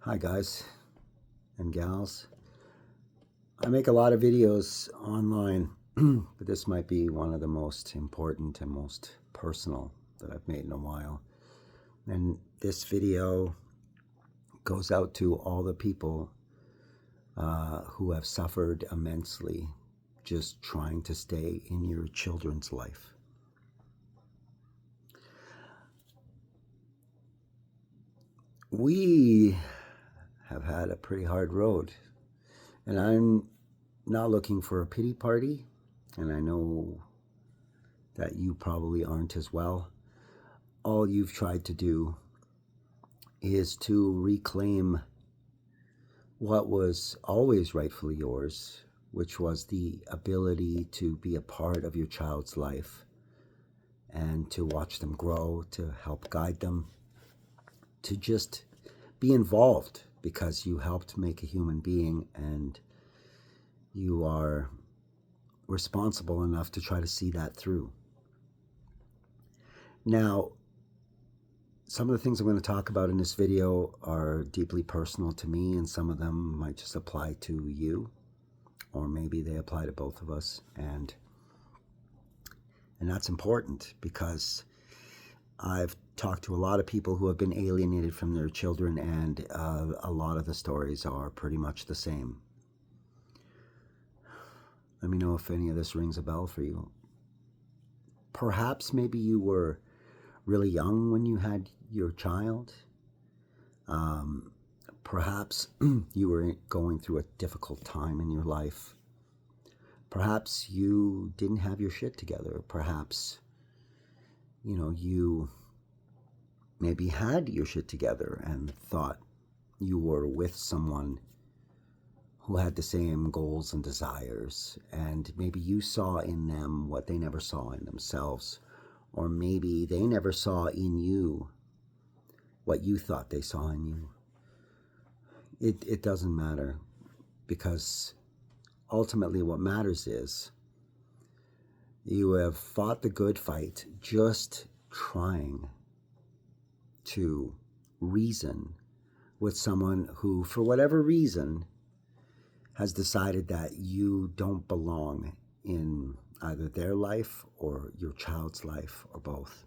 Hi guys and gals. I make a lot of videos online, but this might be one of the most important and most personal that I've made in a while. And this video goes out to all the people who have suffered immensely just trying to stay in your children's life. We have had a pretty hard road, and I'm not looking for a pity party, and I know that you probably aren't as well. All you've tried to do is to reclaim what was always rightfully yours, which was the ability to be a part of your child's life and to watch them grow, to help guide them, to just be involved because you helped make a human being and you are responsible enough to try to see that through. Now, some of the things I'm going to talk about in this video are deeply personal to me, and some of them might just apply to you, or maybe they apply to both of us, and that's important because I've talked to a lot of people who have been alienated from their children, and a lot of the stories are pretty much the same. Let me know if any of this rings a bell for you. Perhaps maybe you were really young when you had your child. Perhaps you were going through a difficult time in your life. Perhaps you didn't have your shit together. Perhaps, you maybe had your shit together and thought you were with someone who had the same goals and desires, and maybe you saw in them what they never saw in themselves, or maybe they never saw in you what you thought they saw in you. It doesn't matter, because ultimately what matters is you have fought the good fight just trying to reason with someone who, for whatever reason, has decided that you don't belong in either their life or your child's life, or both.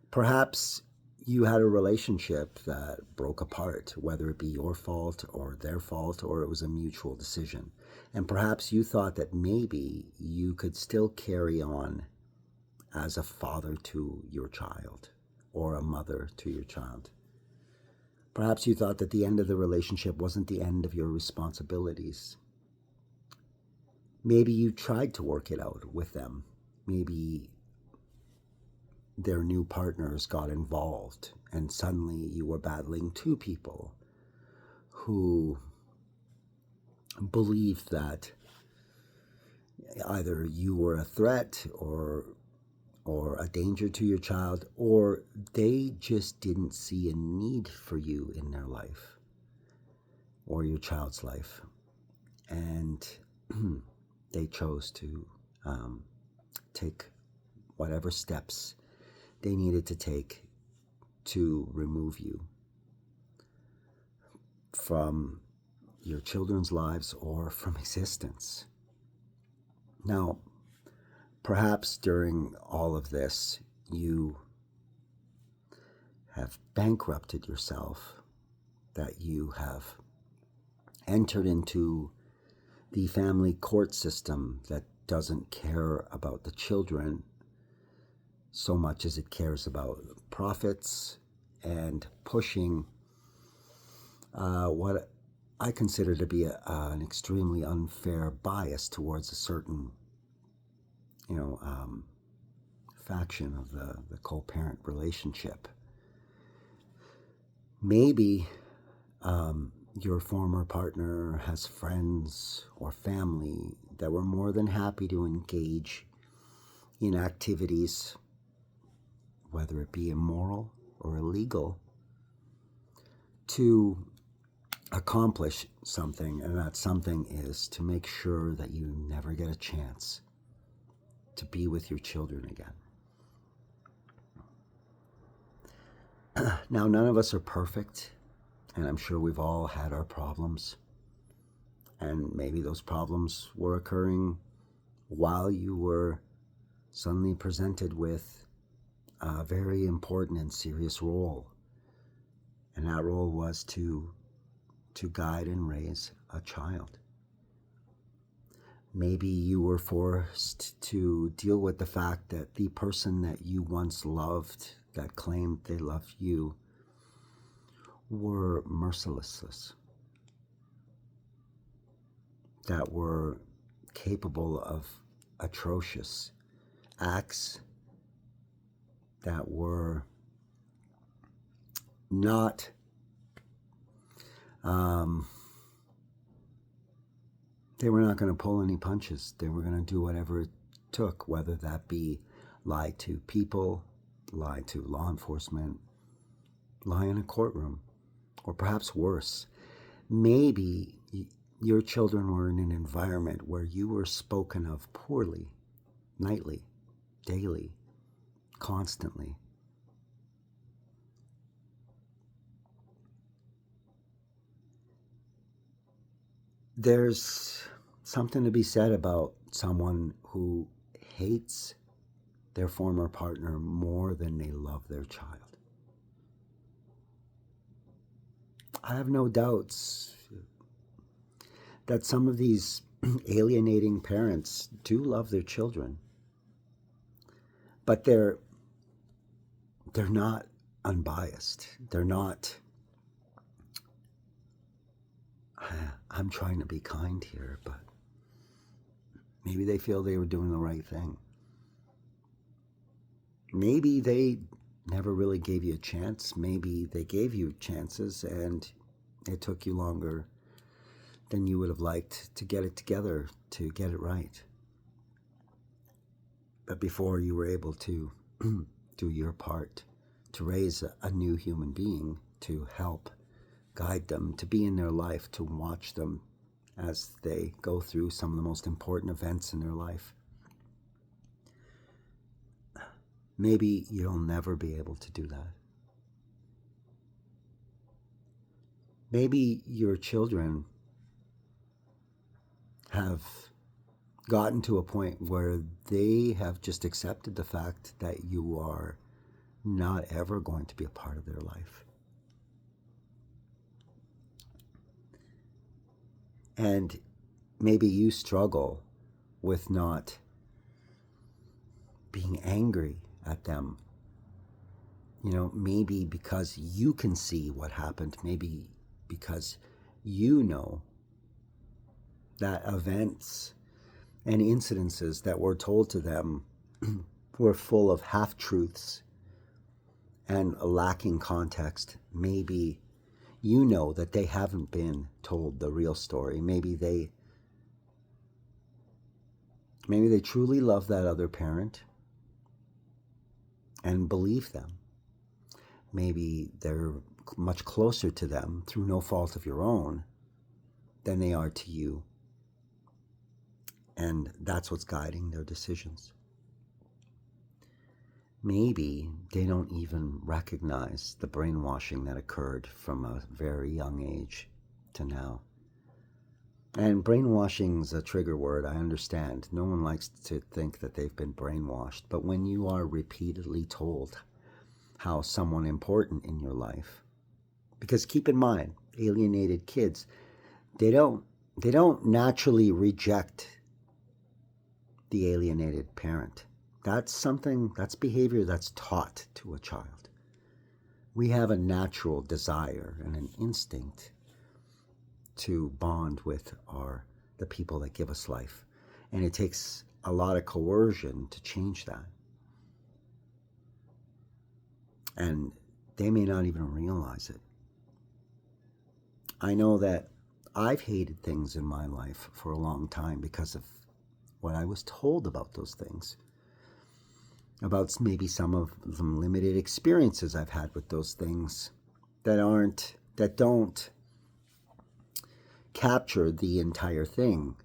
Perhaps you had a relationship that broke apart, whether it be your fault or their fault, or it was a mutual decision. And perhaps you thought that maybe you could still carry on as a father to your child or a mother to your child. Perhaps you thought that the end of the relationship wasn't the end of your responsibilities. Maybe you tried to work it out with them. Maybe their new partners got involved and suddenly you were battling two people who believed that either you were a threat or a danger to your child, or they just didn't see a need for you in their life or your child's life. And they chose to take whatever steps they needed to take to remove you from your children's lives or from existence. Now, perhaps during all of this, you have bankrupted yourself, that you have entered into the family court system that doesn't care about the children so much as it cares about profits and pushing what I consider to be an extremely unfair bias towards a certain faction of the co-parent relationship. Maybe your former partner has friends or family that were more than happy to engage in activities, whether it be immoral or illegal, to accomplish something, and that something is to make sure that you never get a chance to be with your children again. Now, none of us are perfect, and I'm sure we've all had our problems. And maybe those problems were occurring while you were suddenly presented with a very important and serious role. And that role was to guide and raise a child. Maybe you were forced to deal with the fact that the person that you once loved, that claimed they loved you, were merciless, that were capable of atrocious acts, that were not they were not going to pull any punches. They were going to do whatever it took, whether that be lie to people, lie to law enforcement, lie in a courtroom, or perhaps worse. Maybe your children were in an environment where you were spoken of poorly, nightly, daily, constantly. There's something to be said about someone who hates their former partner more than they love their child. I have no doubts that some of these alienating parents do love their children, but they're not unbiased. They're not, I'm trying to be kind here, but maybe they feel they were doing the right thing. Maybe they never really gave you a chance. Maybe they gave you chances and it took you longer than you would have liked to get it together, to get it right. But before you were able to do your part, to raise a new human being, to help guide them, to be in their life, to watch them as they go through some of the most important events in their life. Maybe you'll never be able to do that. Maybe your children have gotten to a point where they have just accepted the fact that you are not ever going to be a part of their life. And maybe you struggle with not being angry at them. You know, maybe because you can see what happened, maybe because you know that events and incidences that were told to them were full of half-truths and lacking context. Maybe you know that they haven't been told the real story. Maybe they truly love that other parent and believe them. Maybe they're much closer to them through no fault of your own than they are to you. And that's what's guiding their decisions. Maybe they don't even recognize the brainwashing that occurred from a very young age to now. And brainwashing's a trigger word, I understand. No one likes to think that they've been brainwashed. But when you are repeatedly told how someone important in your life, because keep in mind, alienated kids, they don't naturally reject the alienated parent. That's behavior that's taught to a child. We have a natural desire and an instinct to bond with the people that give us life. And it takes a lot of coercion to change that. And they may not even realize it. I know that I've hated things in my life for a long time because of what I was told about those things. About maybe some of the limited experiences I've had with those things that don't capture the entire thing,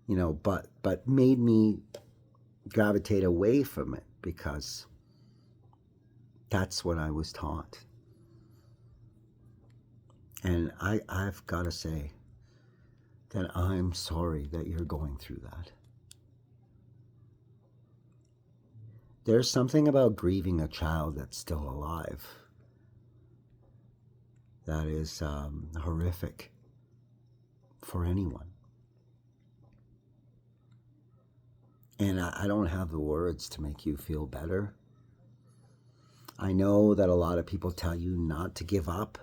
you know, but made me gravitate away from it because that's what I was taught. And I've got to say that I'm sorry that you're going through that. There's something about grieving a child that's still alive that is horrific for anyone. And I don't have the words to make you feel better. I know that a lot of people tell you not to give up,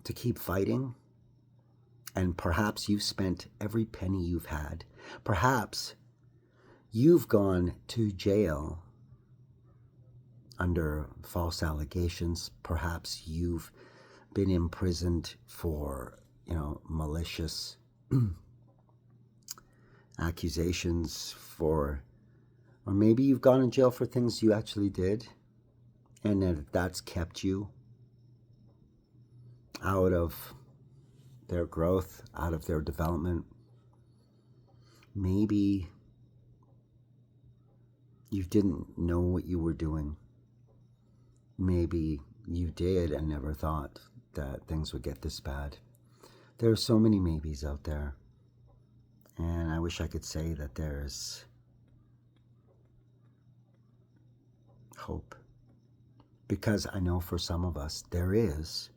to keep fighting. And perhaps you've spent every penny you've had. Perhaps you've gone to jail under false allegations. Perhaps you've been imprisoned for, malicious accusations or maybe you've gone in jail for things you actually did, and that's kept you out of their growth, out of their development. Maybe you didn't know what you were doing. Maybe you did and never thought that things would get this bad. There are so many maybes out there. And I wish I could say that there's hope. Because I know for some of us there is.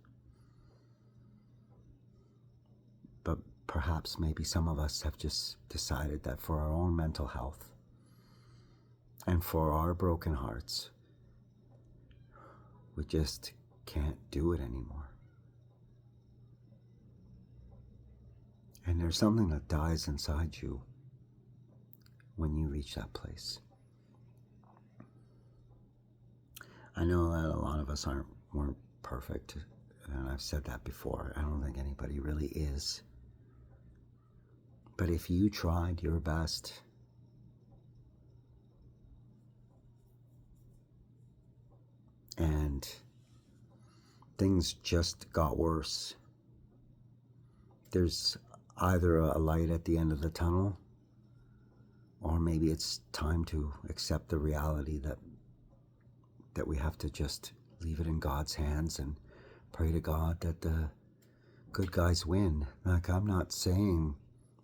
But perhaps maybe some of us have just decided that for our own mental health and for our broken hearts, we just can't do it anymore. And there's something that dies inside you when you reach that place. I know that a lot of us weren't perfect, and I've said that before. I don't think anybody really is. But if you tried your best, and things just got worse, there's either a light at the end of the tunnel, or maybe it's time to accept the reality that we have to just leave it in God's hands and pray to God that the good guys win. Like, I'm not saying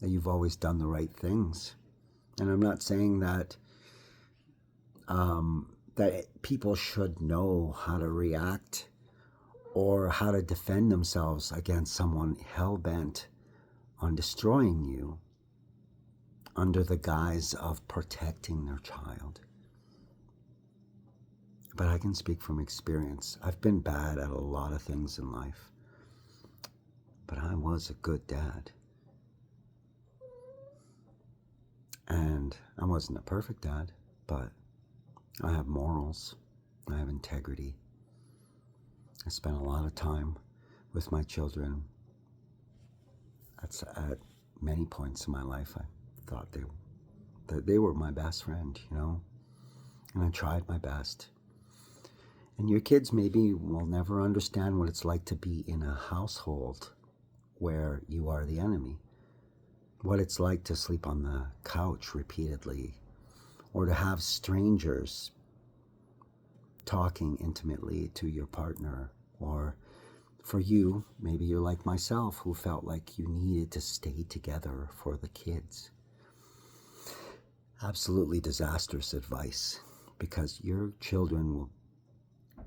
that you've always done the right things, and I'm not saying that that people should know how to react or how to defend themselves against someone hell-bent on destroying you under the guise of protecting their child. But I can speak from experience. I've been bad at a lot of things in life, but I was a good dad. And I wasn't a perfect dad, but I have morals, I have integrity. I spent a lot of time with my children. At many points in my life, I thought they were my best friend, and I tried my best. And your kids maybe will never understand what it's like to be in a household where you are the enemy, what it's like to sleep on the couch repeatedly, or to have strangers talking intimately to your partner, or for you, maybe you're like myself, who felt like you needed to stay together for the kids. Absolutely disastrous advice, because your children will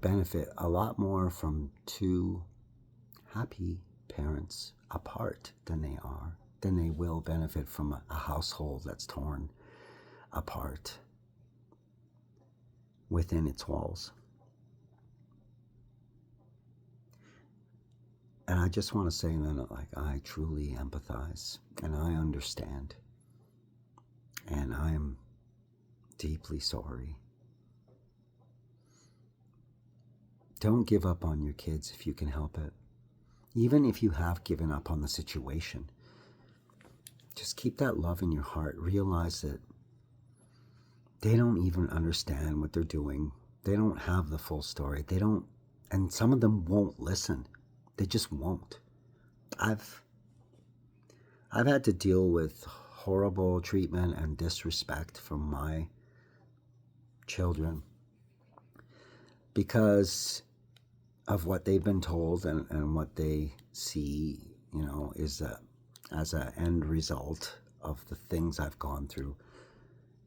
benefit a lot more from two happy parents apart than they will benefit from a household that's torn apart within its walls. And I just want to say that, I truly empathize, and I understand, and I'm deeply sorry. Don't give up on your kids if you can help it. Even if you have given up on the situation, just keep that love in your heart. Realize that they don't even understand what they're doing. They don't have the full story. And some of them won't listen. They just won't. I've had to deal with horrible treatment and disrespect from my children because of what they've been told and what they see, is as an end result of the things I've gone through.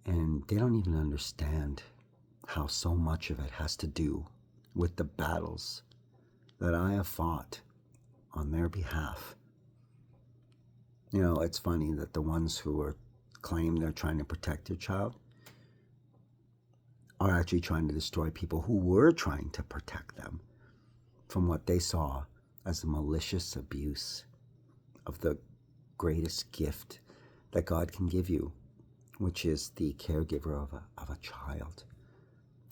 And they don't even understand how so much of it has to do with the battles that I have fought on their behalf. It's funny that the ones who claim they're trying to protect their child are actually trying to destroy people who were trying to protect them from what they saw as a malicious abuse of the greatest gift that God can give you, which is the caregiver of a child,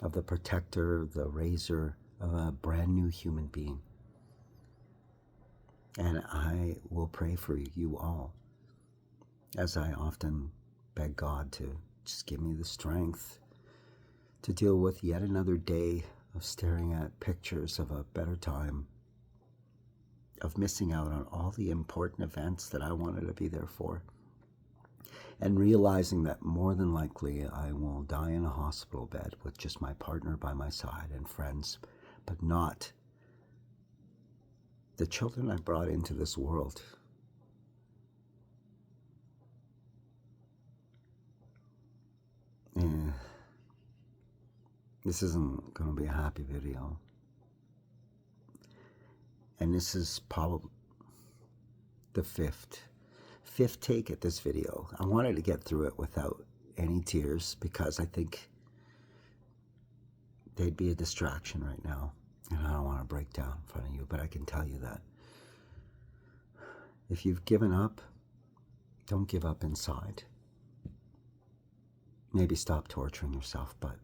of the protector, the raiser of a brand new human being. And I will pray for you all, as I often beg God to just give me the strength to deal with yet another day of staring at pictures of a better time, of missing out on all the important events that I wanted to be there for, and realizing that more than likely I will die in a hospital bed with just my partner by my side and friends, but not the children I brought into this world. This isn't going to be a happy video. And this is probably the fifth take at this video. I wanted to get through it without any tears because I think they'd be a distraction right now. And I don't want to break down in front of you, but I can tell you that if you've given up, don't give up inside. Maybe stop torturing yourself, but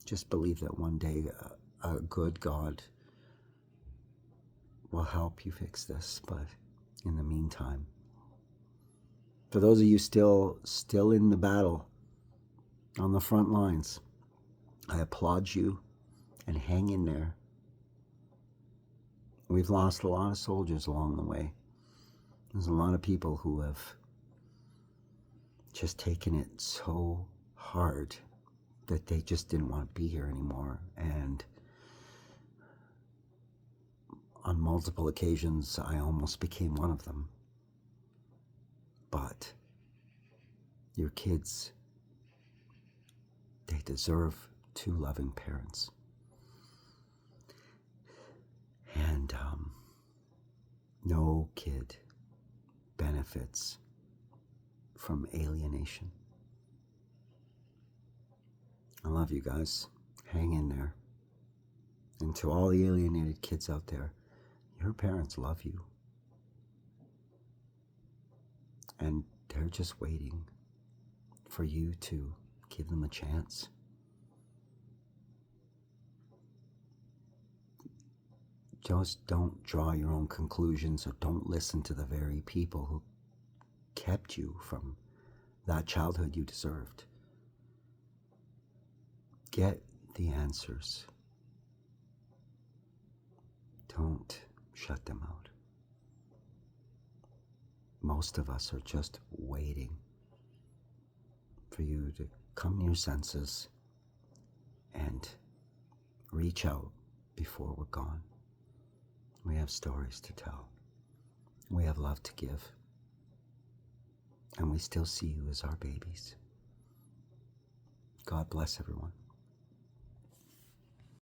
just believe that one day a good God will help you fix this. But in the meantime, for those of you still in the battle, on the front lines, I applaud you and hang in there. We've lost a lot of soldiers along the way. There's a lot of people who have just taken it so hard that they just didn't want to be here anymore. And on multiple occasions, I almost became one of them. But your kids, they deserve two loving parents. And no kid benefits from alienation. I love you guys. Hang in there. And to all the alienated kids out there, your parents love you. And they're just waiting for you to give them a chance. Just don't draw your own conclusions, or don't listen to the very people who kept you from that childhood you deserved. Get the answers. Don't shut them out. Most of us are just waiting for you to come to your senses and reach out before we're gone. We have stories to tell. We have love to give. And we still see you as our babies. God bless everyone.